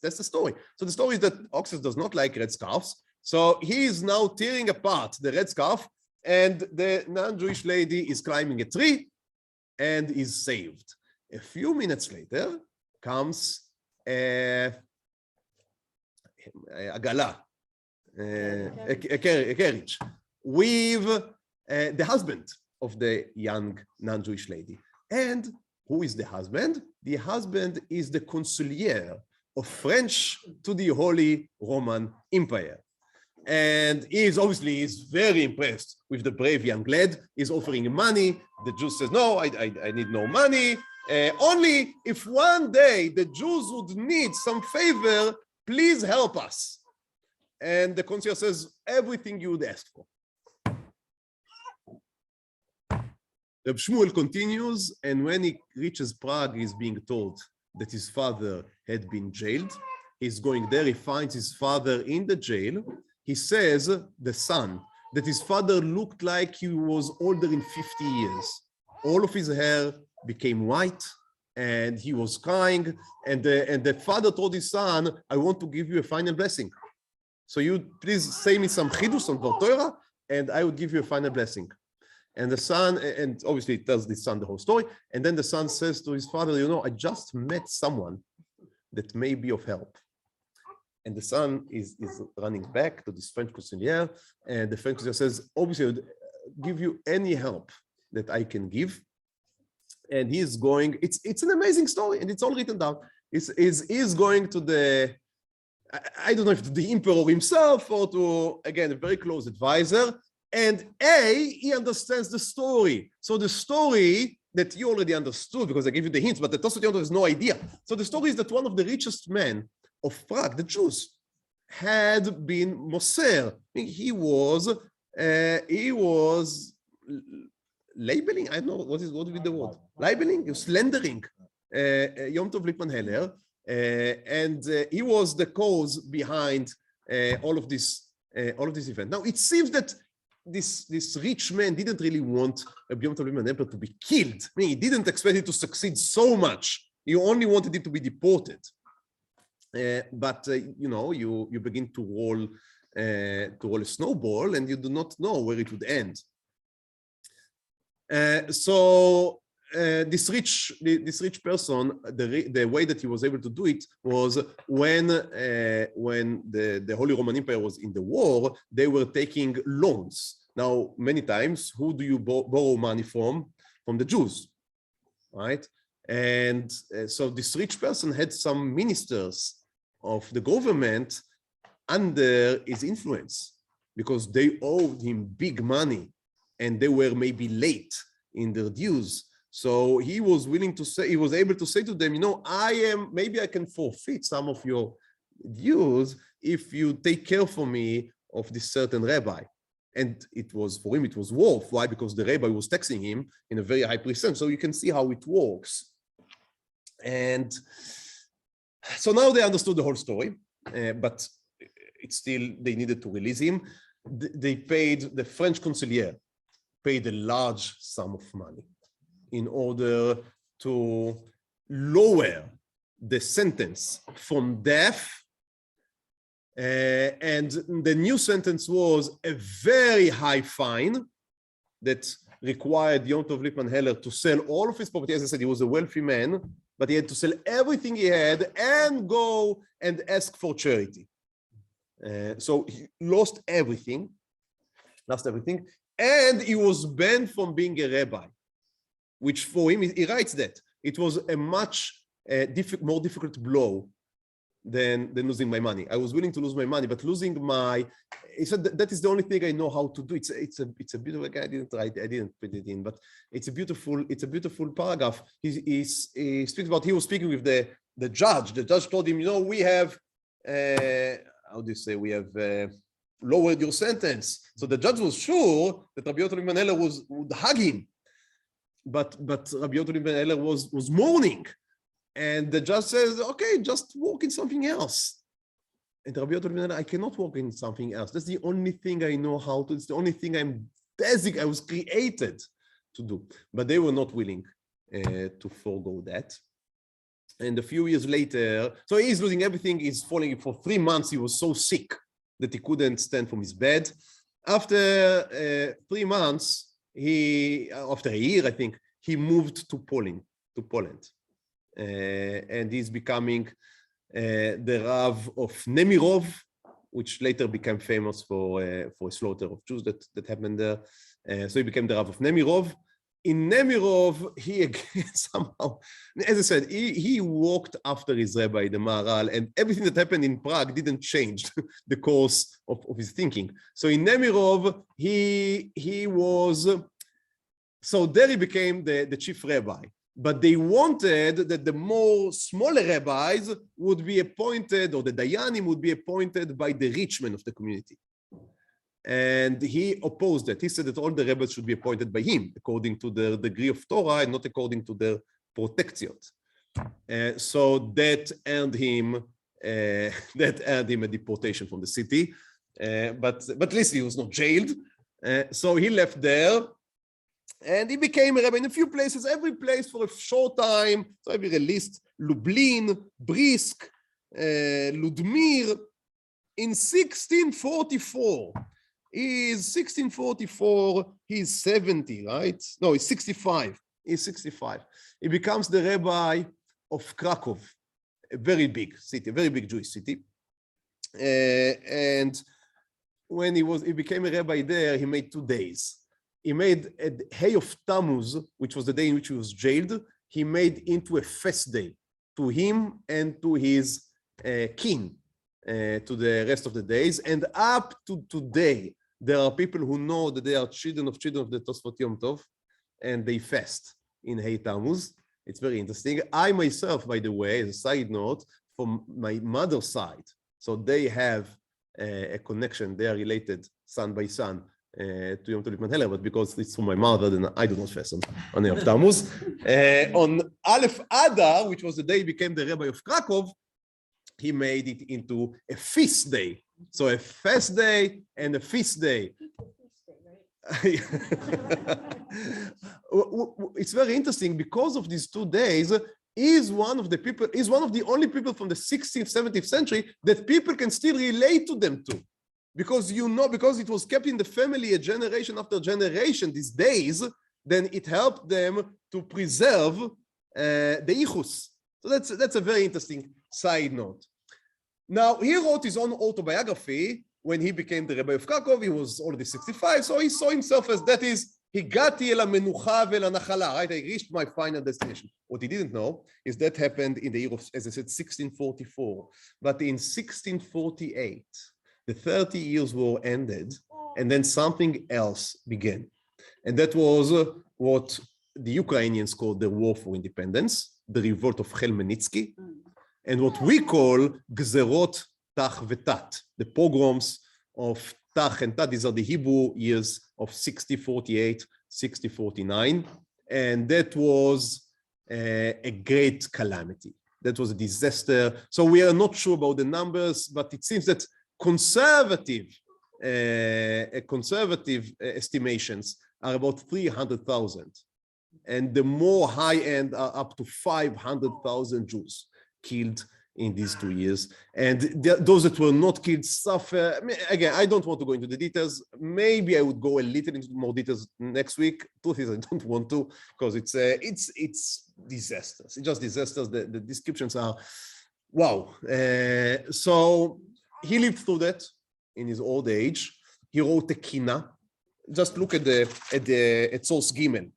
that's the story. So the story is that oxes does not like red scarves. So he is now tearing apart the red scarf, and the non-Jewish lady is climbing a tree and is saved. A few minutes later comes a carriage with the husband of the young non-Jewish lady. And who is the husband? The husband is the consuliere of French to the Holy Roman Empire. And he is obviously very impressed with the brave young lad. He's offering him money. The Jew says, no, I need no money. Only if one day the Jews would need some favor, please help us. And the consuliere says, everything you would ask for. Reb Shmuel continues, and when he reaches Prague, he's being told that his father had been jailed. He's going there, he finds his father in the jail. He says, the son, that his father looked like he was older in 50 years. All of his hair became white, and he was crying, and the father told his son, I want to give you a final blessing. So you please say me some chiddush, some Torah, and I would give you a final blessing. And the son, and obviously it tells the son the whole story. And then the son says to his father, you know, I just met someone that may be of help. And the son is running back to this French consuliere. And the French consuliere says, obviously, I would give you any help that I can give. And he's going, it's an amazing story, and it's all written down. He's going to I don't know if to the emperor himself or to, again, a very close advisor. And he understands the story. So the story that you already understood, because I gave you the hints, but the Tosafot has no idea. So the story is that one of the richest men of Prague, the Jews, had been Moser. He was labeling, I don't know, what would be the word? Labeling, slandering Yom Tov Lipman Heller. And he was the cause behind all of this event. Now, it seems that this rich man didn't really want Yom Tov Lipman Heller to be killed. I mean, he didn't expect it to succeed so much. He only wanted it to be deported. But you know, you begin to roll a snowball, and you do not know where it would end. So this rich person, the way that he was able to do it was when the Holy Roman Empire was in the war, they were taking loans. Now, many times, who do you borrow money from? From the Jews, right? And so this rich person had some ministers of the government under his influence because they owed him big money and they were maybe late in their dues. So he was willing to say, he was able to say to them, you know, maybe I can forfeit some of your dues if you take care for me of this certain rabbi. And it was, for him, it was worth. Why? Because the rabbi was taxing him in a very high percent. So you can see how it works. And so now they understood the whole story, but it's still, they needed to release him. They paid, the French consulier paid a large sum of money in order to lower the sentence from death. And the new sentence was a very high fine that required Yom Tov Lipman Heller to sell all of his property. As I said, he was a wealthy man, but he had to sell everything he had and go and ask for charity. So he lost everything, and he was banned from being a rabbi, which for him, he writes that it was a much more difficult blow than losing my money. I was willing to lose my money, but losing he said that is the only thing I know how to do. It's a beautiful, I didn't write, I didn't put it in, but it's a beautiful paragraph. He speaks about, he was speaking with the judge. The judge told him, you know, we have, how do you say, we have lowered your sentence. So the judge was sure that Rabbi Yochanan ben Heller would hug him, but Rabbi Yochanan ben Heller was mourning. And the judge says, okay, just work in something else. And Rabbi Yochanan ben Heller, I cannot work in something else. That's the only thing I know how to, it's the only thing I was created to do. But they were not willing to forego that. And a few years later, so he's losing everything, he's falling. For 3 months, he was so sick that he couldn't stand from his bed. After 3 months, after a year, I think, he moved to Poland. And he's becoming the Rav of Nemirov, which later became famous for a slaughter of Jews that happened there. So he became the Rav of Nemirov. In Nemirov, he again somehow, as I said, he walked after his rabbi, the Maharal, and everything that happened in Prague didn't change the course of his thinking. So in Nemirov, he was, so there he became the chief rabbi. But they wanted that the more smaller rabbis would be appointed, or the dayanim would be appointed by the rich men of the community. And he opposed that. He said that all the rabbis should be appointed by him, according to their degree of Torah and not according to their protectiot. So that earned him a deportation from the city. But at least he was not jailed. So he left there. And he became a rabbi in a few places, every place for a short time. So I will list Lublin, Brisk, Ludmir. In 1644, he's 70, right? No, he's 65. He's 65. He becomes the rabbi of Krakow, a very big city, a very big Jewish city. And when he became a rabbi there, he made 2 days. he made a Hay of Tammuz, which was the day in which he was jailed, he made into a fast day to him and to his kin, to the rest of the days. And up to today, there are people who know that they are children of the Tosafot Yom Tov, and they fast in Hay Tammuz. It's very interesting. I myself, by the way, as a side note, from my mother's side, so they have a connection, they are related son by son to Yom Tov Lipman, but because it's from my mother, then I do not fast on Hay of Tammuz. On Aleph Adar, which was the day he became the Rabbi of Krakow, he made it into a feast day. So a fast day and a feast day. It's very interesting because of these 2 days. Is one of the only people from the 16th, 17th century that people can still relate to them to. Because because it was kept in the family a generation after generation, these days, then it helped them to preserve the ichus. So that's a very interesting side note. Now, he wrote his own autobiography when he became the Rabbi of Krakow. He was already 65, so he saw himself as, that is, Higati el hamenucha vel hanachala, right? I reached my final destination. What he didn't know is that happened in the year of, as I said, 1644. But in 1648, the 30 Years' War ended, and then something else began. And that was what the Ukrainians called the War for Independence, the revolt of Khmelnytsky, and what we call Gzerot Tach Vetat, the pogroms of Tach and Tat. These are the Hebrew years of 6048, 6049, and that was a great calamity. That was a disaster. So we are not sure about the numbers, but it seems that conservative estimations are about 300,000, and the more high-end are up to 500,000 Jews killed in these 2 years. And those that were not killed suffer. I mean, again, I don't want to go into the details. Maybe I would go a little into more details next week. Truth is, I don't want to, because it's disasters. It's just disasters. The descriptions are, wow. So he lived through that in his old age. He wrote a kina. Just look at source Gimel.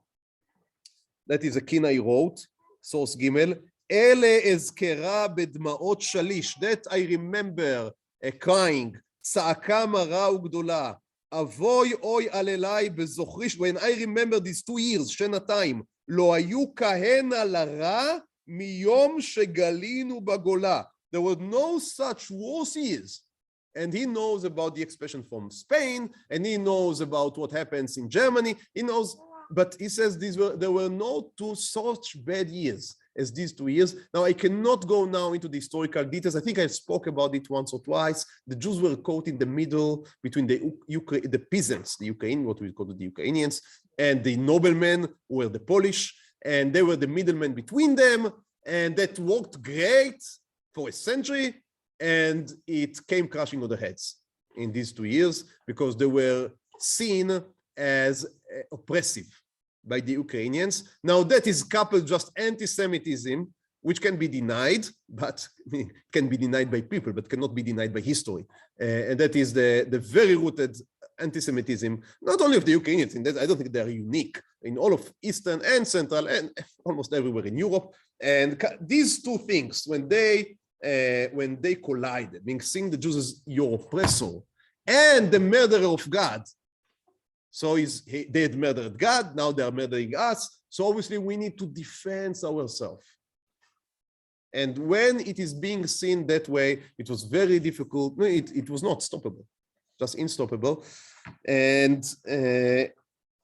That is a kina he wrote, source Gimel. Ele ezkera bedmaot shalish. That I remember crying. Tza'aka mara ugdola. Avoy oy alelai bezochrish. When I remember these 2 years, shenatayim, lo hayu kahena lara miyom shegalinu bagola. There were no such worse years. And he knows about the expression from Spain, and he knows about what happens in Germany. He knows, but he says there were no 2 such bad years as these 2 years. Now, I cannot go now into the historical details. I think I spoke about it once or twice. The Jews were caught in the middle between the peasants, the Ukrainians, what we call the Ukrainians, and the noblemen who were the Polish, and they were the middlemen between them, and that worked great for a century, and it came crashing on their heads in these 2 years because they were seen as oppressive by the Ukrainians. Now that is coupled just anti-Semitism, which can be denied, but can be denied by people, but cannot be denied by history. And that is the very rooted anti-Semitism, not only of the Ukrainians, I don't think they're unique in all of Eastern and Central and almost everywhere in Europe. And these 2 things, when they collided, meaning seeing the Jews as your oppressor and the murderer of God. So they had murdered God, now they are murdering us. So obviously we need to defend ourselves. And when it is being seen that way, it was very difficult. No, it was not stoppable, just unstoppable. And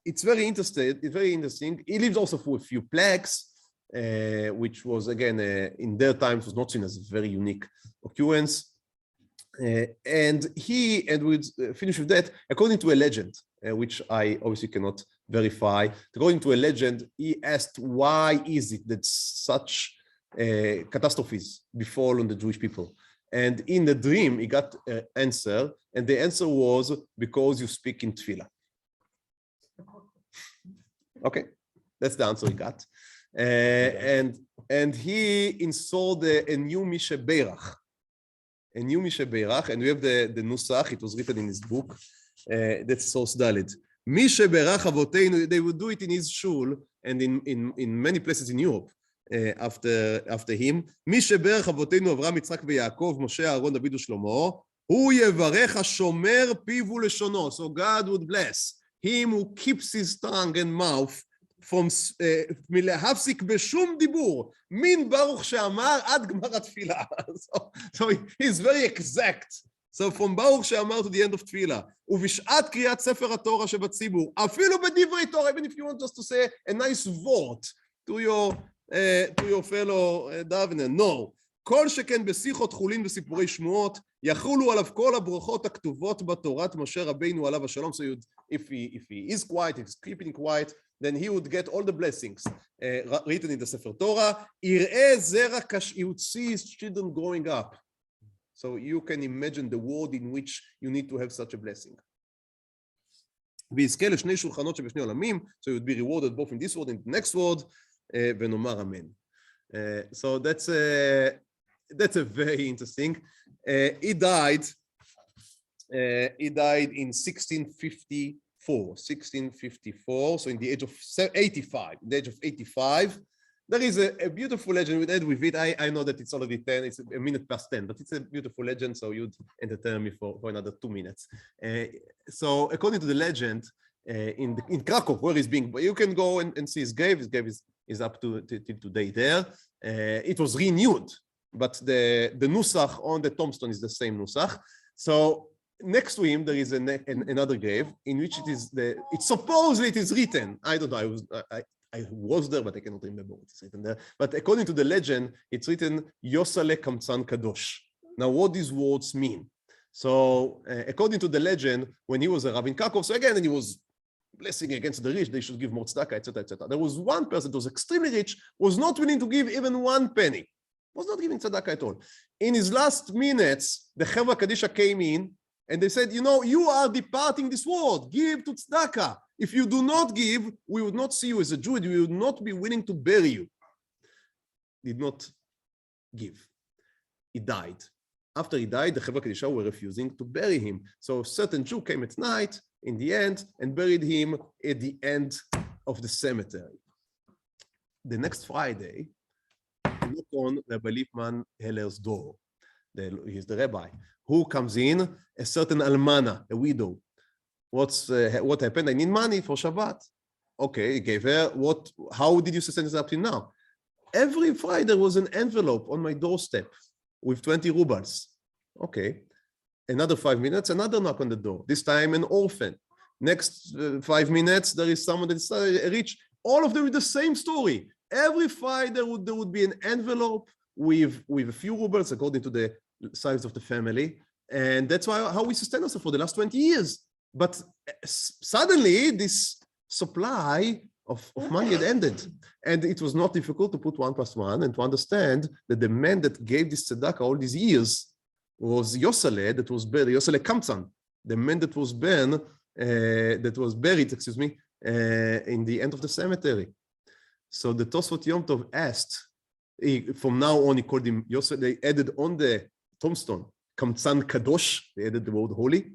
it's very interesting. He lived also through a few plagues, which was, again, in their times, was not seen as a very unique occurrence. And we'll finish with that, according to a legend, which I obviously cannot verify. According to a legend, he asked, why is it that such catastrophes befall on the Jewish people? And in the dream, he got an answer, and the answer was, because you speak in tefillah. Okay, that's the answer he got. And he installed a new Mishe Beirach. And we have the Nusach. It was written in his book. That's source Dalet. מי שברך אבותינו, they would do it in his shul, and in many places in Europe, after him, מי שברך אבותינו אברהם, יצחק ויעקב, משה, אהרון, דוד ושלמה, הוא יברך השומר פיו ולשונו. So God would bless him who keeps his tongue and mouth from מלהפסיק בשום דיבור, מן ברוך שאמר עד גמר התפילה. So he's very exact. So from ברוך שאמר to the end of תפילה. ובשעת קריאת ספר התורה שבציבור, אפילו בדברי תורה, even if you want just to say a nice word to your fellow davener, no. כל שכן בשיחות חולין וסיפורי שמועות, יחולו עליו כל הברכות הכתובות בתורת משה רבינו עליו השלום. So if he is quiet, if he's keeping quiet, then he would get all the blessings written in the ספר תורה. יראה זרע he would see his children growing up. So you can imagine the world in which you need to have such a blessing. ויזכה לשני שולחנות שבשני עולמים, so you would be rewarded both in this world and in the next world, ונאמר אמן. So that's a very interesting. He died in 1654, so in the age of 85. In the age of 85, there is a beautiful legend with it. I know that it's already 10, it's a minute past 10, but it's a beautiful legend, so you'd entertain me for another 2 minutes. So according to the legend, in Krakow, where he's being, you can go and see his grave. His grave is up to today there. It was renewed, but the nusach on the tombstone is the same nusach. So next to him there is another grave in which it supposedly it is written. I don't know. I was there, but I cannot remember what is written there. But according to the legend, it's written Yosale Kamtzan Kadosh. Now, what these words mean? So, according to the legend, when he was a rabbi in Krakow, so again, and he was blessing against the rich, they should give more tzedakah, etc., etc. There was one person that was extremely rich, was not willing to give even 1 penny, was not giving tzedakah at all. In his last minutes, the Chevra Kadisha came in and they said, you know, you are departing this world, give to tzedakah. If you do not give, we would not see you as a Jew, we would not be willing to bury you. Did not give. He died. After he died, the Chevra Kadisha were refusing to bury him. So a certain Jew came at night, in the end, and buried him at the end of the cemetery. The next Friday, he knocked on Rabbi Lipman Heller's door. He's the rabbi. Who comes in? A certain almana, a widow. What happened? I need money for Shabbat. Okay, he gave her. How did you sustain this up till now? Every Friday there was an envelope on my doorstep with 20 rubles. Okay. Another 5 minutes, another knock on the door. This time an orphan. Next 5 minutes, there is someone that's rich. All of them with the same story. Every Friday there would be an envelope with a few rubles according to the size of the family. And that's how we sustain ourselves for the last 20 years. But suddenly this supply of money had ended. And it was not difficult to put 1 + 1 and to understand that the man that gave this tzedakah all these years was Yosale, that was buried, Yosale Kamtzan, the man that was buried, in the end of the cemetery. So the Tosafot Yom Tov asked, from now on he called him Yosale, they added on the tombstone, Kamtzan Kadosh, they added the word holy,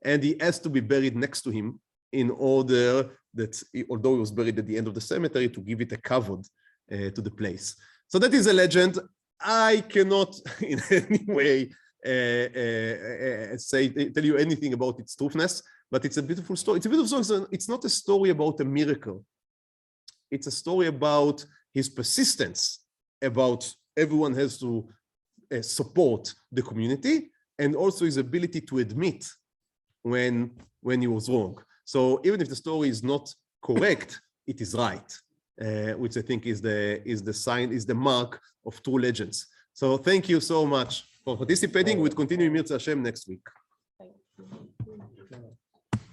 and he asked to be buried next to him in order that, although he was buried at the end of the cemetery, to give it a kavod to the place. So that is a legend. I cannot in any way tell you anything about its truthness, but it's a beautiful story. It's a beautiful story. It's not a story about a miracle. It's a story about his persistence, about everyone has to support the community, and also his ability to admit when he was wrong. So even if the story is not correct, it is right, which I think is the mark of true legends. So thank you so much for participating. We'll continue in Mirza Hashem next week.